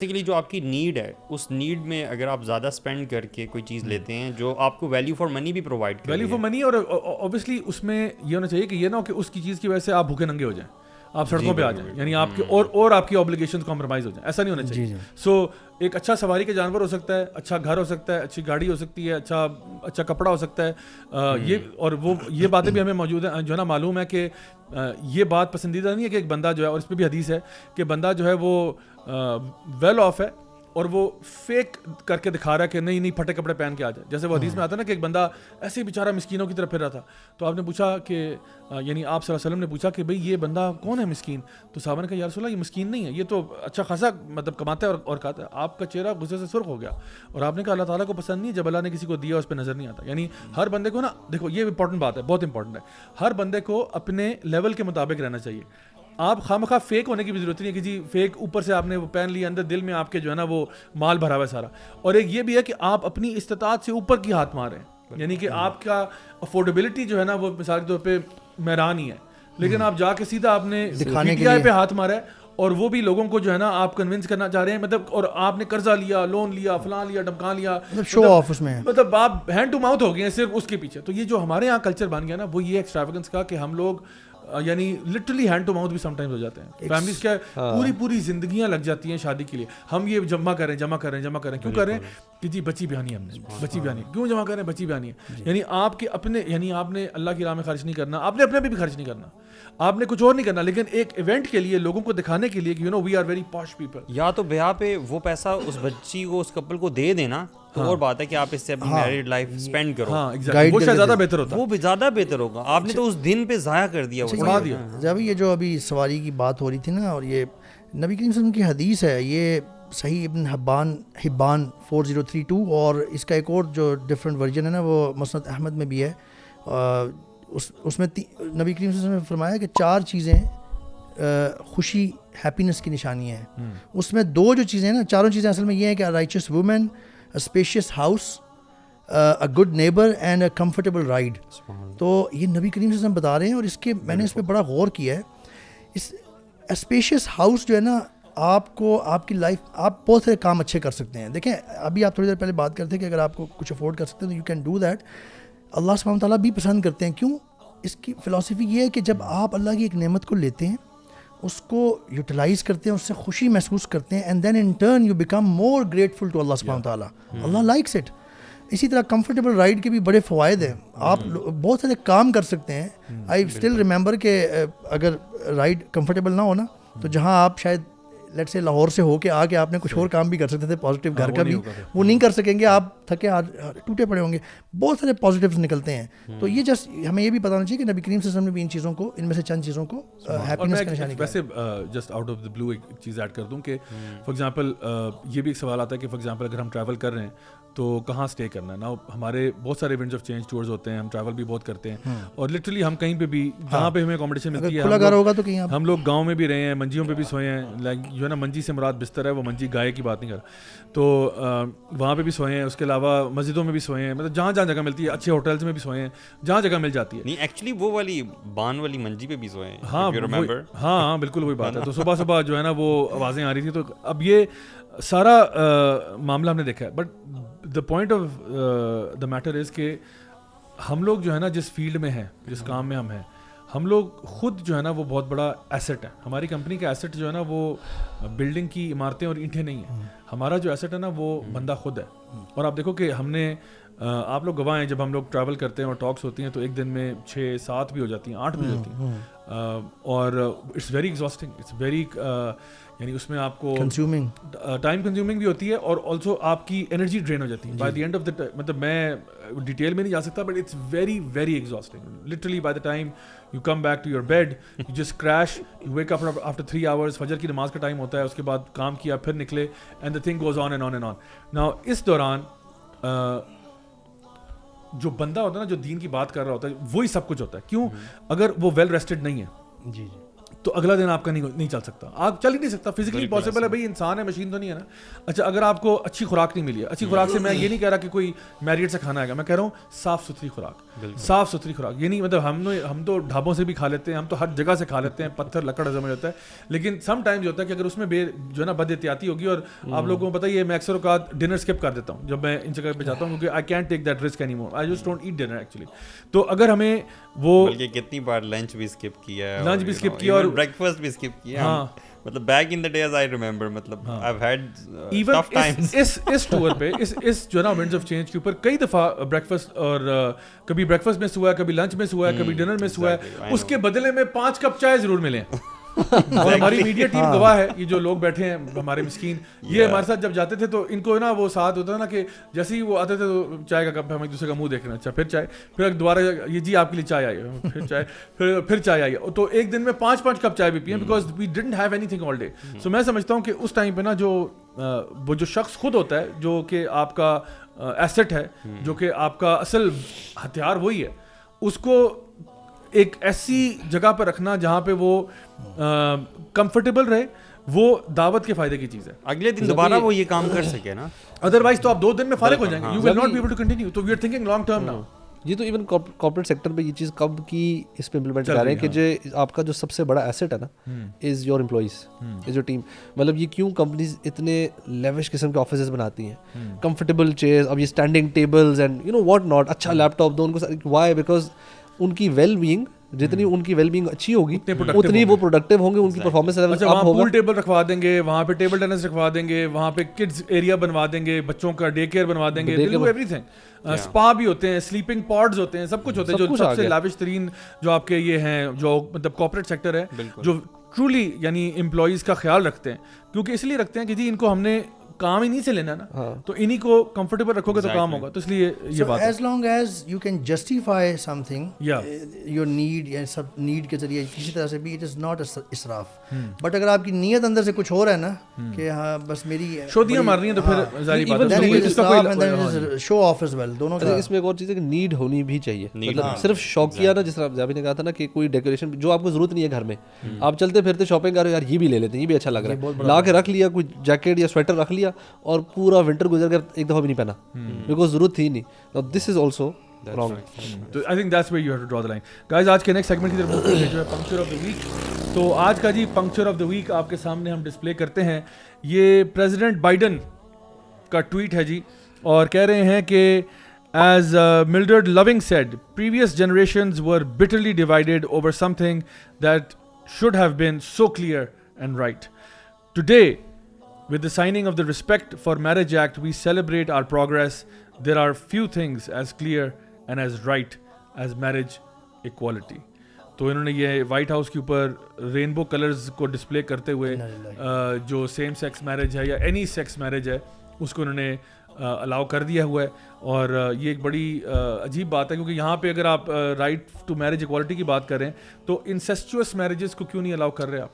Basically جو آپ کی نیڈ ہے اس نیڈ میں اگر آپ زیادہ اسپینڈ کر کے کوئی چیز لیتے ہیں جو آپ کو ویلیو فار منی بھی پرووائڈ کرے، ویلیو فار منی، اور اوبیسلی اس میں یہ ہونا چاہیے کہ یہ نہ ہو کہ اس کی چیز کی وجہ سے آپ بھوکے ننگے ہو جائیں، آپ سڑکوں پہ آ جائیں، یعنی آپ کے اور آپ کی اوبلیگیشنز کمپرومائز ہو جائیں، ایسا نہیں ہونا چاہیے. سو ایک اچھا سواری کا جانور ہو سکتا ہے، اچھا گھر ہو سکتا ہے، اچھی گاڑی ہو سکتی ہے، اچھا کپڑا ہو سکتا ہے، یہ باتیں بھی ہمیں موجود ہیں جو ہے نا معلوم ہے کہ یہ بات پسندیدہ نہیں ہے کہ ایک بندہ جو ہے، اور اس پہ بھی حدیث ہے کہ بندہ جو ہے وہ ویل آف ہے اور وہ فیک کر کے دکھا رہا ہے کہ نہیں پھٹے کپڑے پہن کے آ جائے. جیسے وہ حدیث میں آتا ہے نا کہ ایک بندہ ایسے بیچارہ مسکینوں کی طرف پھر رہا تھا، تو آپ نے پوچھا کہ یعنی آپ صلی اللہ علیہ وسلم نے پوچھا کہ بھئی یہ بندہ کون ہے مسکین؟ تو صحابہ نے کہا یا رسول اللہ یہ مسکین نہیں ہے، یہ تو اچھا خاصا مطلب کماتا ہے اور کھاتا ہے. آپ کا چہرہ غصے سے سرخ ہو گیا اور آپ نے کہا اللہ تعالیٰ کو پسند نہیں جب اللہ نے کسی کو دیا اس پہ نظر نہیں آتا. یعنی ہر بندے کو نا، دیکھو یہ امپورٹنٹ بات ہے، بہت امپورٹنٹ ہے، ہر بندے کو اپنے لیول کے مطابق رہنا چاہیے. آپ خواہ فیک ہونے کی بھی ضرورت نہیں ہے کہ جی فیک اوپر سے آپ نے وہ پہن لیا، اندر دل میں آپ کے جو ہے نا وہ مال بھرا ہوا ہے سارا. اور ایک یہ بھی ہے کہ آپ اپنی استطاعت سے اوپر کی ہاتھ ماریں، یعنی کہ آپ کا افورڈیبلٹی جو ہے نا وہ مثال کے طور پہ میران ہی ہے، لیکن آپ جا کے سیدھا آپ نے PTI پہ ہاتھ مارا ہے اور وہ بھی لوگوں کو جو ہے نا آپ کنونس کرنا چاہ رہے ہیں، مطلب اور آپ نے قرضہ لیا، لون لیا، فلاں لیا، ڈمکا لیا، شو آف اس میں، مطلب آپ ہینڈ ٹو ماؤتھ ہو گئے ہیں صرف اس کے پیچھے. تو یہ جو ہمارے یہاں کلچر بن گیا نا وہ یہ ایکسٹراویگنس کا کہ ہم لوگ یعنی لٹرلی ہینڈ ٹو ماؤتھ بھی سم ٹائمز ہو جاتے ہیں. فیملیز کیا پوری زندگیاں لگ جاتی ہیں شادی کے لیے، ہم یہ جمع کریں کیوں کر رہے ہیں کہ جی بچی بیانی ہم نے، بچی بیانی کیوں جمع کریں، بچی بیانی ہے. یعنی آپ کے اپنے، یعنی آپ نے اللہ کی راہ میں خرچ نہیں کرنا، آپ نے اپنے پہ بھی خرچ نہیں کرنا، آپ نے کچھ اور نہیں کرنا، لیکن ایک ایونٹ کے لیے لوگوں کو دکھانے کے لیے کہ وی آر ویری پاش پیپل. یا تو بیاہ پہ وہ پیسہ اس بچی کو، اس کپل کو دے دینا، تو اور بات ہے کہ آپ اس سے اپنی میرڈ لائف اسپینڈ کرو، وہ شاید زیادہ بہتر ہوتا، وہ بھی زیادہ بہتر ہوگا. آپ نے تو اس دن پہ ضائع کر دیا، اڑا دیا. جب یہ جو ابھی سواری کی بات ہو رہی تھی نا، اور یہ نبی کریم صلی اللہ علیہ وسلم کی حدیث ہے، یہ صحیح ابن حبان 4032، اور اس کا ایک اور جو ڈفرینٹ ورژن ہے نا وہ مسند احمد میں بھی ہے. اس میں نبی کریم صلی اللہ علیہ وسلم نے فرمایا کہ 4 چیزیں خوشی، ہیپینس کی نشانی ہیں. اس میں 2 جو چیزیں ہیں نا، چاروں چیزیں اصل میں یہ ہیں کہ righteous woman, spacious house, a good neighbour and a comfortable ride. تو یہ نبی کریم صلی اللہ علیہ وسلم بتا رہے ہیں، اور اس کے میں نے اس پہ بڑا غور کیا ہے. اس اسپیشیس ہاؤس جو ہے نا، آپ کو آپ کی لائف، آپ بہت سارے کام اچھے کر سکتے ہیں. دیکھیں ابھی آپ تھوڑی دیر پہلے بات کرتے ہیں کہ اگر آپ کو کچھ افورڈ کر سکتے ہیں تو یو کین ڈو دیٹ. اللہ سبحانہ وتعالیٰ بھی پسند کرتے ہیں. کیوں؟ اس کی فلسفی یہ ہے کہ جب آپ اللہ کی ایک نعمت کو لیتے ہیں، اس کو یوٹیلائز کرتے ہیں، اس سے خوشی محسوس کرتے ہیں، and then in turn you become more grateful to اللہ سبحانہ وتعالیٰ. اللہ لائکس اٹ. اسی طرح کمفرٹیبل رائڈ کے بھی بڑے فوائد ہیں. آپ بہت سارے کام کر سکتے ہیں. آئی اسٹل ریممبر کہ اگر رائڈ کمفرٹیبل نہ ہونا تو جہاں آپ شاید لیٹ سے لاہور سے ہو کے آ کے آپ نے کچھ اور کام بھی کر سکتے تھے پازیٹیو گھر کا بھی، وہ نہیں کر سکیں گے، آپ تھکے ٹوٹے پڑے ہوں گے. بہت سارے پازیٹیوز نکلتے ہیں. تو یہ جسٹ ہمیں یہ بھی پتا ہونا چاہیے کہ نبی کریم صلی اللہ علیہ وسلم نے بھی ان چیزوں کو، ان میں سے چند چیزوں کو ہیپینس کا نشانی. ویسے جسٹ آؤٹ آف دی بلو ایک چیز ایڈ کر دوں کہ فار ایگزامپل یہ بھی ایک سوال آتا ہے کہ فار ایگزامپل اگر ہم ٹریول کر رہے ہیں تو کہاں اسٹے کرنا ہے نا. ہمارے بہت سارے ایونٹس آف چینج ٹورز ہوتے ہیں، ہم ٹریول بھی بہت کرتے ہیں، اور لٹرلی ہم کہیں پہ بھی جہاں پہ ہمیں اکوموڈیشن ملتی ہے، کھلا گھر ہوگا تو کہیں ہم لوگ گاؤں میں بھی رہے ہیں، منجیوں پہ بھی سوئے ہیں. لائک جو ہے نا منجی سے مراد بستر ہے، وہ منجی گائے کی بات نہیں کر رہا، تو وہاں پہ بھی سوئے ہیں. اس کے علاوہ مسجدوں میں بھی سوئے ہیں، مطلب جہاں جگہ ملتی ہے، اچھے ہوٹلس میں بھی سوئے ہیں، جہاں جگہ مل جاتی ہے. نہیں ایکچولی وہ والی بان والی منجی پہ بھی سوئے ہیں. ہاں بالکل وہی بات ہے. تو صبح جو ہے نا وہ آوازیں آ رہی تھیں. تو اب یہ سارا معاملہ ہم نے دیکھا ہے. But the point of the matter is کہ ہم لوگ جو ہے نا جس فیلڈ میں ہیں، جس کام میں ہم ہیں، ہم لوگ خود جو ہے نا وہ بہت بڑا ایسٹ ہے. ہماری کمپنی کا ایسٹ جو ہے نا وہ بلڈنگ کی عمارتیں اور اینٹیں نہیں ہیں. ہمارا جو ایسٹ ہے نا وہ بندہ خود ہے. اور آپ دیکھو کہ ہم نے، آپ لوگ گواہ ہیں، جب ہم لوگ ٹریول کرتے ہیں اور ٹاکس ہوتی ہیں تو ایک دن میں 6-7 بھی ہو جاتی ہیں، 8 بھی ہو جاتی ہیں. اور it's very exhausting, it's very یعنی اس میں آپ کو ٹائم کنزیومنگ بھی ہوتی ہے، اور آلسو آپ کی انرجی ڈرین ہو جاتی ہے by the end of the. مطلب میں ڈیٹیل میں نہیں جا سکتا، but it's very very exhausting. Literally by the time you come back to your bed you just crash, you wake up after 3 hours. فجر کی نماز کا ٹائم ہوتا ہے، اس کے بعد کام کیا، پھر نکلے، and the thing goes on and on and on. Now اس دوران جو بندہ ہوتا ہے نا، جو دین کی بات کر رہا ہوتا ہے، وہی سب کچھ ہوتا ہے. کیوں؟ اگر وہ ویل ریسٹڈ نہیں ہے. تو اگلا دن آپ کا نہیں چل سکتا, آپ چل ہی نہیں سکتا, فزیکلی پاسبل ہے بھائی, انسان ہے, مشین تو نہیں ہے نا. اچھا اگر آپ کو اچھی خوراک نہیں ملی ہے, اچھی خوراک سے میں یہ نہیں کہہ رہا کہ کوئی میریٹ سے کھانا آئے گا, میں کہہ رہا ہوں صاف ستھری خوراک, صاف ستھری خوراک. یہ نہیں مطلب ہم تو ڈھابوں سے بھی کھا لیتے ہیں, ہم تو ہر جگہ سے کھا لیتے ہیں, پتھر لکڑ ہضم ہو جاتا ہے, لیکن سم ٹائمز ہوتا ہے کہ اگر اس میں جو ہے نا بد احتیاطی ہوگی, اور آپ لوگوں کو پتہ ہے میں اکثر اوقات ڈنر اسکپ کر دیتا ہوں جب میں ان جگہ پہ جاتا ہوں, کیونکہ I can't take that risk anymore, I just don't eat dinner actually. تو اگر ہمیں وہ بلکہ کتنی بار لنچ بھی اسکپ کیا ہے, لنچ بھی اسکپ کیا اور بریکفاسٹ بھی اسکپ کیا. ہاں مطلب back in the days I remember, مطلب I have had tough times اس ٹور پہ اس جو ہے نا ونڈز آف چینج کے اوپر کئی دفعہ بریکفاسٹ, اور کبھی بریکفاسٹ مس ہوا ہے, کبھی لنچ مس ہوا ہے, کبھی ڈنر مس ہوا ہے, اس کے بدلے میں 5 کپ چائے ضرور ملیں. اور ہماری میڈیا ٹیم گواہ ہے, یہ جو لوگ بیٹھے ہیں ہمارے مسکین, یہ ہمارے ساتھ جب جاتے تھے تو ان کو نا وہ ساتھ ہوتا ہے نا کہ جیسے ہی وہ آتے تھے تو چائے کا کپ, ہم ایک دوسرے کا منہ دیکھنا, اچھا پھر چائے, پھر دوبارہ یہ جی آپ کے لیے چائے آئی ہے, پھر چائے, پھر چائے آئی ہے. تو ایک دن میں 5 کپ چائے بھی پئیں, because we didn't have anything all day. So میں سمجھتا ہوں کہ اس ٹائم پہ نا وہ جو شخص خود ہوتا ہے جو کہ آپ کا ایسٹ ہے, جو کہ آپ کا اصل ہتھیار وہی ہے, اس کو ایک ایسی جگہ پر رکھنا جہاں پہ وہ کمفرٹیبل رہے, وہ دعوت کے فائدے کی چیز ہے. اگلے دن دوبارہ وہ یہ کام کر سکے نا, ادروائز تو آپ 2 دن میں فارغ ہو جائیں گے, you will not be able to continue. تو we are thinking long term now. یہ تو ایون کارپوریٹ سیکٹر پہ یہ چیز کب کی اس پہ امپلیمنٹ کر رہے ہیں کہ جو آپ کا جو سب سے بڑا ایسٹ ہے نا is your employees, is your team. مطلب یہ کیوں کمپنیز اتنے لیوش قسم کے آفیسز بناتی ہیں, کمفرٹیبل چیئرز, اب یہ standing tables and you know what not, اچھا لیپ ٹاپ دو ان کو. وائی؟ بیکاز ان کی ویل بینگ, جتنی ان کی ویل بینگ اچھی ہوگی اتنی وہ پروڈکٹیو ہوں گے, ان کی پرفارمنس لیول اپ ہوگا. پول ٹیبل رکھوا دیں گے وہاں پہ, ٹیبل ٹینس رکھوا دیں گے وہاں پہ, کڈز ایریا بنوا دیں گے, بچوں کا ڈے کیئر بنوا دیں گے, ایوری تھنگ, اسپا بھی ہوتے ہیں, سلیپنگ پاڈز ہوتے ہیں, سب کچھ ہوتے ہیں. جو سب سے لیوش ترین جو آپ کے یہ ہیں جو مطلب کارپوریٹ سیکٹر ہے, جو ٹرولی یعنی امپلائیز کا خیال رکھتے ہیں, کیونکہ اس لیے رکھتے ہیں کہ جی ان کو ہم نے کام انہیں سے لینا نا, تو انہیں کو کمفرٹیبل رکھو گے تو کام ہوگا. تو اس لیے یہ بات as long as you can justify some thing your need, یا سب نیڈ کے ذریعے کسی طرح سے بھی, اٹ از ناٹ اسراف. بٹ اگر آپ کی نیت اندر سے کچھ اور ہے نا کہ ہاں بس میری شودیاں مار رہی ہیں, تو پھر ظاہری بات ہے شو آف ایز ویل, دونوں کا. اس میں ایک اور چیز ہے کہ نیڈ ہونی بھی چاہیے. مطلب صرف شوقیہ نا, جس طرح زیابی نے کہا تھا نا کہ کوئی ڈیکوریشن جو آپ کو ضرورت نہیں ہے گھر میں, آپ چلتے پھرتے شاپنگ کر رہے ہو, یار یہ بھی لے لیتے ہیں, یہ بھی اچھا لگ رہا ہے, لا کے رکھ لیا, کوئی جیکٹ یا سویٹر رکھ لیا, اور پورا ونٹر گزر گیا, ایک دفعہ بھی نہیں پہنا بیکاز ضرورت تھی نہیں. This is also wrong. So I think that's where you have to draw the line. Guys, آج کے نیکسٹ سیگمنٹ کی طرف مڑتے ہیں جو ہے پنکچر آف دا ویک. تو آج کا جی پنکچر آف دا ویک آپ کے سامنے ہم ڈسپلے کرتے ہیں. یہ پریزیڈنٹ بائیڈن کا ٹویٹ ہے جی, اور کہہ رہے ہیں کہ as Mildred Loving said, previous generations were bitterly divided over something that should have been so clear and right. Today, with the signing of the Respect for Marriage Act, we celebrate our progress. There are few things as clear and as right as marriage equality. تو انہوں نے یہ white house کے اوپر Rainbow colours کو display کرتے ہوئے جو سیم سیکس میرج ہے یا اینی سیکس میرج ہے اس کو انہوں نے الاؤ کر دیا ہوا ہے. اور یہ ایک بڑی عجیب بات ہے, کیونکہ یہاں پہ اگر آپ رائٹ ٹو میرج اکوالٹی کی بات کریں تو انسیسچوس میرجز کو کیوں نہیں الاؤ کر رہے آپ؟